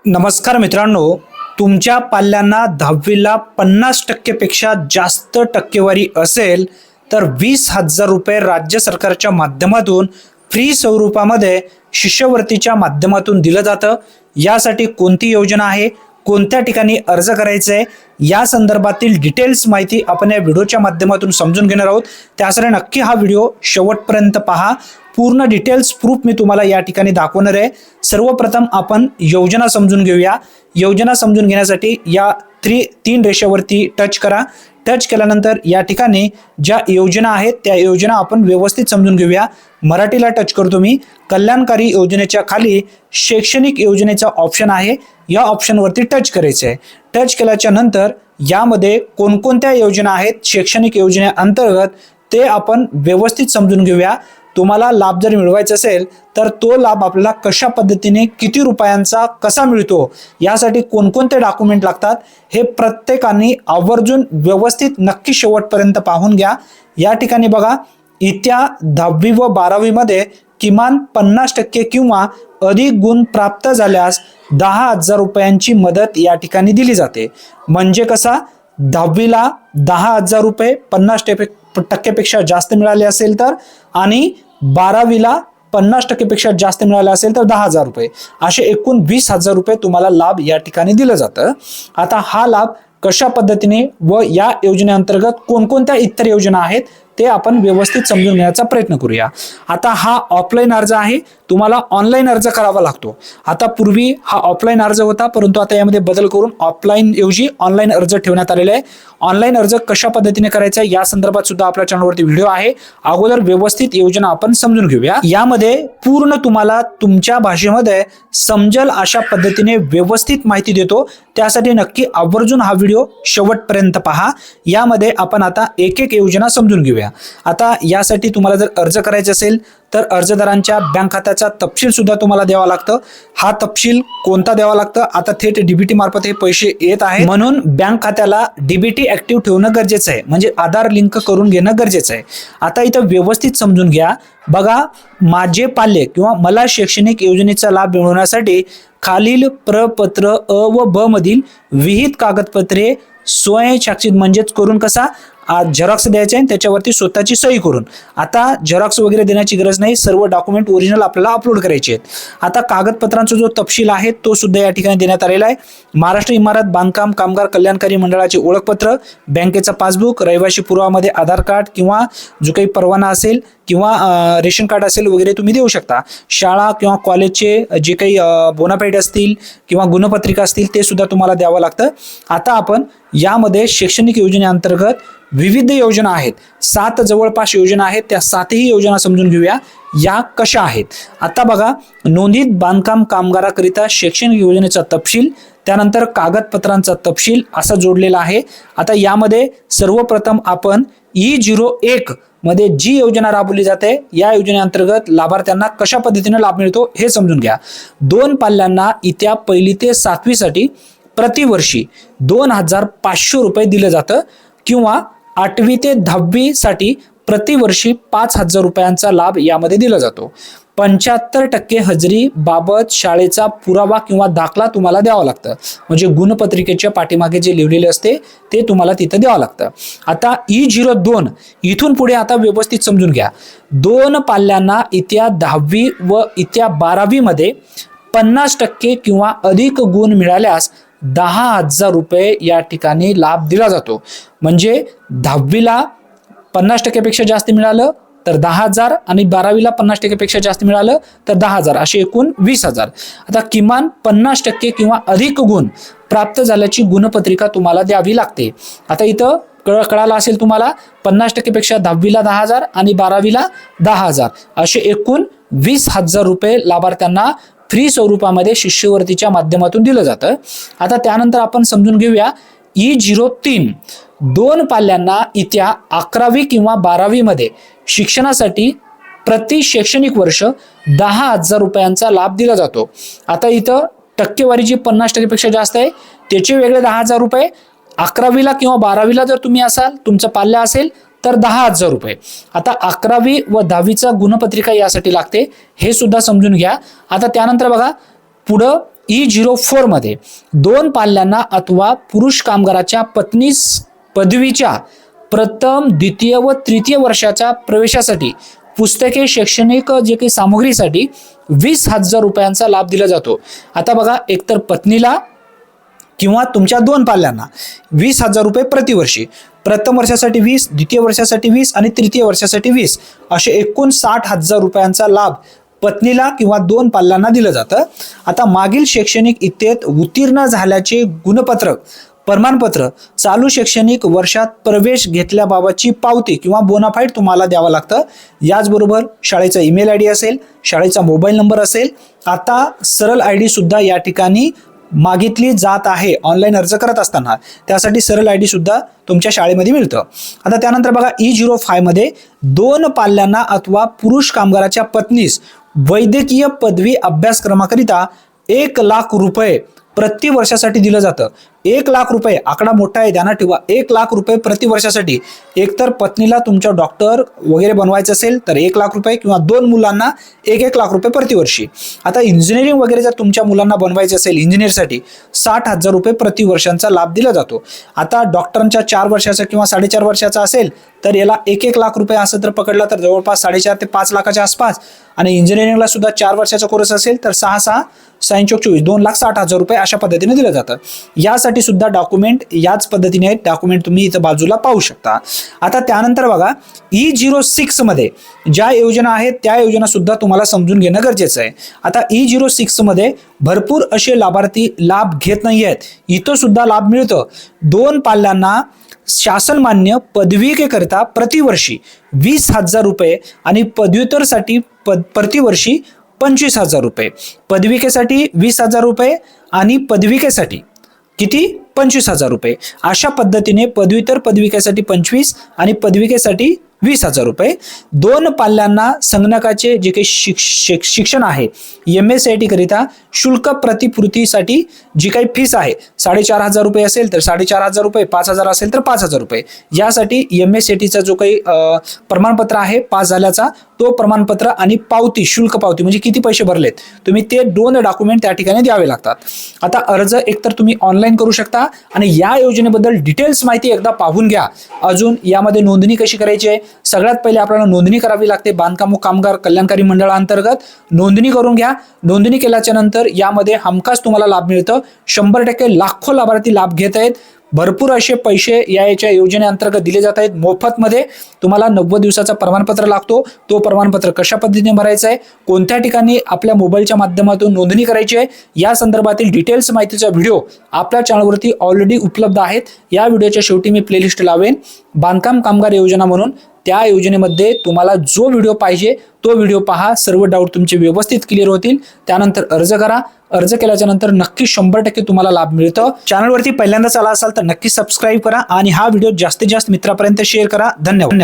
नमस्कार मित्रांनो, तुमच्या पाल्यांना 10वीला 50% पेक्षा जास्त टक्केवारी असेल तर 20,000 रुपये राज्य सरकारच्या माध्यमातून फ्री स्वरूपामध्ये शिष्यवृत्तीच्या माध्यमातून दिलं जातं। यासाठी कोणती योजना आहे, कोणत्या ठिकाणी अर्ज करायचा आहे, या संदर्भातील डिटेल्स माहिती आपण या व्हिडिओच्या माध्यमातून समजून घेणार आहोत। त्यासाठी नक्की हा व्हिडिओ शेवटपर्यंत पहा। पूर्ण डिटेल्स प्रूफ मी तुम्हाला या ठिकाणी दाखवणार आहे। सर्वप्रथम आपण योजना समजून घेऊया। योजना समजून घेण्यासाठी या तीन रेषेवरती टच करा। टच केल्यानंतर या ठिकाणी ज्या योजना आहेत त्या योजना आपण व्यवस्थित समजून घेऊया। मराठीला टच करतो मी। कल्याणकारी योजनेच्या खाली शैक्षणिक योजनेचा ऑप्शन आहे, या ऑप्शनवरती टच करायचं आहे। टच केल्याच्या नंतर यामध्ये कोणकोणत्या योजना आहेत शैक्षणिक योजनेअंतर्गत ते आपण व्यवस्थित समजून घेऊया। तुम्हाला लाभ जर मिळवायचा असेल तर तो लाभ आपल्याला कशा पद्धतीने किती रुपयांचा कसा मिळतो, यासाठी कोणकोणते डॉक्युमेंट लागतात हे प्रत्येकाने आवर्जून व्यवस्थित नक्की शेवटपर्यंत पाहून घ्या। या ठिकाणी बघा, इत्या 10वी व 12वी मध्ये किमान 50% किंवा अधिक गुण प्राप्त झाल्यास 10,000 रुपयांची मदत या ठिकाणी दिली जाते। म्हणजे कसा, 10वीला 10,000 रुपये 50% पेक्षा जास्त मिळाले असेल तर, आणि 12वीला 50% पेक्षा जास्त मिळाले असेल तर 10,000 रुपये, असे एकूण 20,000 रुपये तुम्हाला लाभ या ठिकाणी दिलं जातं। आता हा लाभ कशा पद्धतीने व या योजनेअंतर्गत कोणकोणत्या इतर योजना आहेत ते आपण व्यवस्थित समजून घेण्याचा प्रयत्न करूया। आता हा ऑफलाईन अर्ज आहे, तुम्हाला ऑनलाईन अर्ज करावा लागतो। आता पूर्वी हा ऑफलाईन अर्ज होता, परंतु आता यामध्ये बदल करून ऑफलाईन ऐवजी ऑनलाईन अर्ज ठेवण्यात आलेला आहे। ऑनलाईन अर्ज कशा पद्धतीने करायचा या संदर्भात सुद्धा आपल्या चॅनलवरती व्हिडिओ आहे। अगोदर व्यवस्थित योजना आपण समजून घेऊया। यामध्ये पूर्ण तुम्हाला तुमच्या भाषेमध्ये समजेल अशा पद्धतीने व्यवस्थित माहिती देतो, त्यासाठी नक्की आवर्जून हा व्हिडिओ शेवटपर्यंत पहा। यामध्ये आपण आता एक एक योजना समजून घेऊया। आता यासाठी तुम्हाला जर अर्ज करायचा असेल तर अर्जदारांच्या बँक खात्याचा तपशील सुद्धा तुम्हाला द्यावा लागतं। हा तपशील कोणता द्यावा लागतं, आता थेट डीबीटी मार्फत हे पैसे येत आहे, म्हणून बँक खात्याला डीबीटी ऍक्टिव्ह ठेवणं गरजेचं आहे, म्हणजे आधार लिंक करून घेणं गरजेचं आहे। आता इथं व्यवस्थित समजून घ्या। बघा, माझे पाल्य किंवा मला शैक्षणिक योजनेचा लाभ मिळवण्यासाठी खालील प्रपत्र अ व ब मधील विहित कागदपत्रे स्वयंसाक्षित म्हणजेच करून कसा झेरॉक्स द्यायचे आहे, त्याच्यावरती स्वतःची सही करून। आता झेरॉक्स वगैरे देण्याची गरज नाही, सर्व डॉक्युमेंट ओरिजिनल आपल्याला अपलोड करायचे आहेत। आता कागदपत्रांचा जो तपशील आहे तो सुद्धा या ठिकाणी देण्यात आलेला आहे। महाराष्ट्र इमारत बांधकाम कामगार कल्याणकारी मंडळाचे ओळखपत्र, बँकेचा पासबुक, रहिवासी पुरावामध्ये आधार कार्ड किंवा जो काही परवाना असेल किंवा रेशन कार्ड असेल वगैरे तुम्ही देऊ शकता। शाळा किंवा कॉलेजचे जे काही बोनाफाईड असतील किंवा गुणपत्रिका असतील ते सुद्धा तुम्हाला द्यावं लागतं। आता आपण यामध्ये शैक्षणिक योजनेअंतर्गत विविध योजना आहेत, 7 जवळपास योजना आहेत, त्या 7ही योजना समजून घेऊया या कशा आहेत। आता बघा, नोंदीत बांधकाम कामगाराकरिता शैक्षणिक योजनेचा तपशील, त्यानंतर कागदपत्रांचा तपशील असा जोडलेला आहे। आता यामध्ये सर्वप्रथम आपण E01 मध्ये जी योजना राबवली जाते या योजनेअंतर्गत लाभार्थ्यांना कशा पद्धतीने लाभ मिळतो हे समजून घ्या। 2 पाल्यांना इत्या 1ली ते 7वी साठी प्रतिवर्षी 2,500 रुपये दिलं जातं, किंवा 8वी ते 10वी साठी प्रतिवर्षी 5,000 रुपयांचा लाभ यामध्ये दिला जातो। 75% हजेरी बाबत शाळेचा पुरावा किंवा दाखला तुम्हाला द्यावा लागतं, म्हणजे गुणपत्रिकेच्या पाठीमागे जे लिहिलेले असते ते तुम्हाला तिथं द्यावं लागतं। आता E02 इथून पुढे आता व्यवस्थित समजून घ्या। 2 पाल्यांना इत्या 10वी व इत्या 12वी मध्ये 50% किंवा अधिक गुण मिळाल्यास 10,000 रुपये या ठिकाणी लाभ दिला जातो। म्हणजे 10वीला 50% पेक्षा जास्त मिळालं तर 10,000, आणि 12वीला 50% पेक्षा जास्त मिळालं तर 10,000, असे एकूण 20,000। आता किमान 50% किंवा अधिक गुण प्राप्त झाल्याची गुणपत्रिका तुम्हाला द्यावी लागते। आता इथं कळालं असेल तुम्हाला, 50% पेक्षा 10वीला 10,000 आणि 12वीला 10,000, असे एकूण 20,000 रुपये लाभार्थ्यांना फ्री स्वरूपामध्ये शिष्यवृत्तीच्या माध्यमातून दिलं जातं। आता त्यानंतर आपण समजून घेऊया E03 2 पाल्यांना इत्या 11वी किंवा 12वी मध्ये शिक्षणासाठी प्रति शैक्षणिक वर्ष 10,000 रुपयांचा लाभ दिला जातो। आता इथं टक्केवारी जी 50% पेक्षा जास्त आहे त्याचे वेगळे 10,000 रुपये, 11वीला किंवा 12वीला जर तुम्ही असाल, तुमचं पाल्य असेल तर 10,000 रुपये। आता 11वी व 10वीचा गुणपत्रिका यासाठी लागते, हे सुद्धा समजून घ्या। आता त्यानंतर बघा, पुढं E04 मध्ये 2 पाल्यांना अथवा पुरुष कामगाराच्या पत्नीस पदवीच्या प्रथम, द्वितीय व तृतीय वर्षाच्या प्रवेशासाठी पुस्तके, शैक्षणिक जे काही सामग्रीसाठी 20,000 रुपयांचा लाभ दिला जातो. आता बघा, एकतर पत्नीला किंवा तुमच्या 2 पाल्यांना 20,000 रुपये प्रतिवर्षी, प्रथम वर्षासाठी 20, द्वितीय वर्षासाठी 20 आणि तृतीय वर्षासाठी 20 असे एकूण 60,000 रुपयांचा लाभ पत्नीला किंवा 2 पाल्यांना दिलं जातं. आता मागील शैक्षणिक इयत्तेत उत्तीर्ण झाल्याचे गुणपत्रक, प्रमाणपत्र, चालू शैक्षणिक वर्षात प्रवेश घेतल्याबाबतची पावती किंवा बोनाफाईड तुम्हाला द्यावं लागतं. याचबरोबर शाळेचा ईमेल आयडी असेल, शाळेचा मोबाईल नंबर असेल. आता सरळ आयडी सुद्धा या ठिकाणी मागितली जात आहे ऑनलाईन अर्ज करत असताना, त्यासाठी सरळ आयडी सुद्धा तुमच्या शाळेमध्ये मिळतं. आता त्यानंतर बघा, E05 मध्ये 2 पाल्यांना अथवा पुरुष कामगाराच्या पत्नीस वैद्यकीय पदवी अभ्यासक्रमाकरिता 1,00,000 रुपये प्रति वर्षासाठी दिलं जातं. 1,00,000 रुपये, आकडा मोठा आहे, ध्यानात ठेवा. 1,00,000 रुपये प्रति वर्षासाठी. एकतर पत्नीला तुमच्या डॉक्टर वगैरे बनवायचं असेल तर 1,00,000 रुपये किंवा 2 मुलांना 1,00,000 रुपये प्रतिवर्षी. आता इंजिनिअरिंग वगैरे जर तुमच्या मुलांना बनवायचं असेल इंजिनिअरसाठी 60,000 रुपये प्रति वर्षांचा लाभ दिला जातो. आता डॉक्टरांच्या 4 वर्षाचा किंवा 4.5 वर्षाचा असेल तर याला 1,00,000 रुपये असं तर पकडला तर जवळपास 4.5 ते 5 लाखाच्या आसपास. आणि इंजिनिअरिंगला सुद्धा 4 वर्षाचा कोर्स असेल तर 6 24 2,60,000 रुपये अशा पद्धतीने दिलं जातं. यासाठी सुद्धा डॉक्युमेंट याच पद्धतीने आहेत. डॉक्युमेंट तुम्ही इथं बाजूला पाहू शकता. आता त्यानंतर बघा, E06 मध्ये ज्या योजना आहेत त्या योजना सुद्धा तुम्हाला समजून घेणं गरजेचं आहे. आता E06 मध्ये भरपूर असे लाभार्थी लाभ घेत नाही आहेत. इथं सुद्धा लाभ मिळतं. 2 पाल्यांना शासन मान्य पदविकेकरिता प्रतिवर्षी 20,000 रुपये आणि पदव्युत्तरसाठी प्रतिवर्षी 25,000 रुपये. पदविकेसाठी 20,000 रुपये आणि पदविकेसाठी किती 25,000 रुपये. अशा पद्धतीने पदव्युत्तर पदविकेसाठी 25 आणि पदविकेसाठी 20,000 रुपये. 2 पाल्यांना संगणकाचे जे काही शिक्षण आहे MSCIT करिता शुल्क प्रतिपूर्तीसाठी जी काही फीस आहे 4,500 रुपये असेल तर 4,500 रुपये, 5,000 असेल तर 5,000 रुपये. यासाठी MSCITचा जो काही प्रमाणपत्र आहे पास झाल्याचा तो प्रमाणपत्र आणि पावती, शुल्क पावती म्हणजे किती पैसे भरलेत तुम्ही, ते 2 डॉक्युमेंट त्या ठिकाणी द्यावे लागतात. आता अर्ज एकतर तुम्ही ऑनलाईन करू शकता आणि या योजनेबद्दल डिटेल्स माहिती एकदा पाहून घ्या. अजून यामध्ये नोंदणी कशी करायची आहे, सगळ्यात पहिले आपल्याला नोंदणी करावी लागते. बांधकाम व कामगार कल्याणकारी मंडळाअंतर्गत नोंदणी करून घ्या. नोंदणी केल्याच्या नंतर यामध्ये हमखास तुम्हाला लाभ मिळतं. 100% लाखो लाभार्थी लाभ घेत आहेत. भरपूर असे पैसे याच्या योजनेअंतर्गत दिले जात आहेत मोफतमध्ये. तुम्हाला 90 दिवसाचा प्रमाणपत्र लागतो. तो प्रमाणपत्र कशा पद्धतीने भरायचं आहे, कोणत्या ठिकाणी आपल्या मोबाईलच्या माध्यमातून नोंदणी करायची आहे, या संदर्भातील डिटेल्स माहितीचा व्हिडिओ आपल्या चॅनलवरती ऑलरेडी उपलब्ध आहेत. या व्हिडिओच्या शेवटी मी प्लेलिस्ट लावेन बांधकाम कामगार योजना म्हणून. त्या योजनेमध्ये तुम्हाला जो व्हिडिओ पाहिजे तो व्हिडिओ पहा. सर्व डाऊट तुमचे व्यवस्थित क्लिअर होतील. त्यानंतर अर्ज करा. अर्ज केल्याच्या नंतर नक्की 100% तुम्हाला लाभ मिळतो. चॅनलवरती पहिल्यांदाच आला असाल तर नक्की सबस्क्राईब करा आणि हा व्हिडिओ जास्तीत जास्त मित्रांपर्यंत शेअर करा. धन्यवाद.